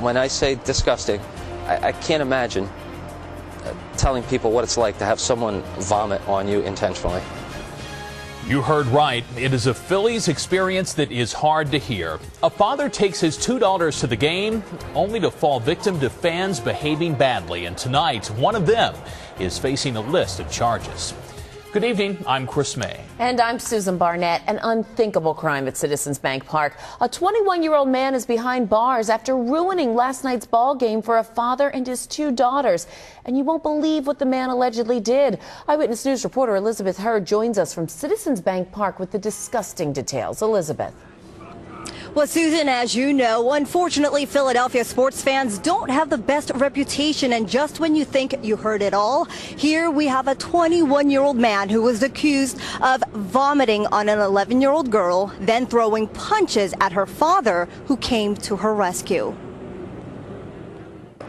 When I say disgusting, I can't imagine telling people what it's like to have someone vomit on you intentionally. You heard right. It is a Phillies experience that is hard to hear. A father takes his two daughters to the game only to fall victim to fans behaving badly. And tonight, one of them is facing a list of charges. Good evening. I'm Chris May. And I'm Susan Barnett. An unthinkable crime at Citizens Bank Park. A 21-year-old man is behind bars after ruining last night's ball game for a father and his two daughters. And you won't believe what the man allegedly did. Eyewitness News reporter Elizabeth Hurd joins us from Citizens Bank Park with the disgusting details. Elizabeth. Well, Susan, as you know, unfortunately, Philadelphia sports fans don't have the best reputation. And just when you think you heard it all, here we have a 21-year-old man who was accused of vomiting on an 11-year-old girl, then throwing punches at her father, who came to her rescue.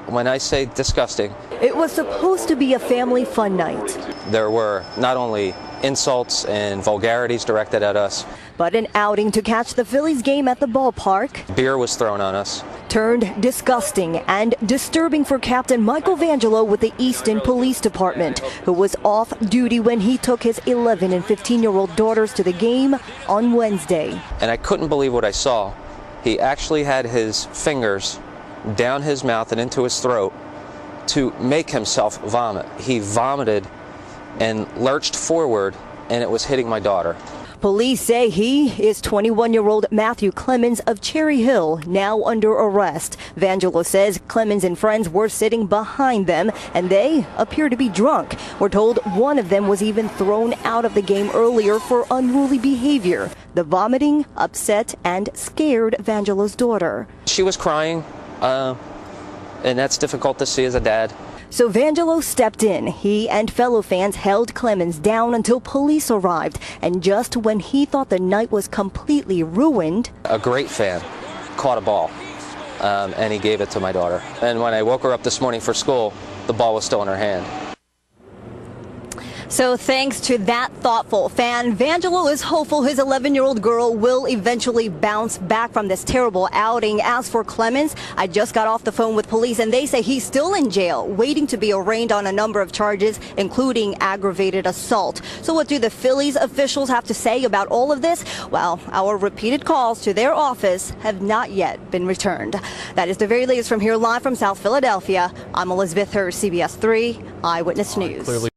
When I say disgusting, It was supposed to be a family fun night, there were not only insults and vulgarities directed at us, but an outing to catch the Phillies game at the ballpark beer was thrown on us. turned disgusting and disturbing for Captain Michael Vangelo with the Easton Police Department, who was off duty when he took his 11 and 15-year-old daughters to the game on Wednesday. And I couldn't believe what I saw. He actually had his fingers down his mouth and into his throat to make himself vomit. He vomited and lurched forward, and it was hitting my daughter. Police say he is 21-year-old Matthew Clemens of Cherry Hill, now under arrest. Vangelo says Clemens and friends were sitting behind them, and they appear to be drunk. We're told one of them was even thrown out of the game earlier for unruly behavior. The vomiting upset and scared Vangelo's daughter. She was crying, and that's difficult to see as a dad. So Vangelo stepped in. He and fellow fans held Clemens down until police arrived. And just when he thought the night was completely ruined, A great fan caught a ball, and he gave it to my daughter. And when I woke her up this morning for school, the ball was still in her hand. So thanks to that thoughtful fan, Vangelo is hopeful his 11-year-old girl will eventually bounce back from this terrible outing. As for Clemens, I just got off the phone with police, and they say he's still in jail, waiting to be arraigned on a number of charges, including aggravated assault. So what do the Phillies officials have to say about all of this? Well, our repeated calls to their office have not yet been returned. That is the very latest from here, live from South Philadelphia. I'm Elizabeth Hurd, CBS 3 Eyewitness News.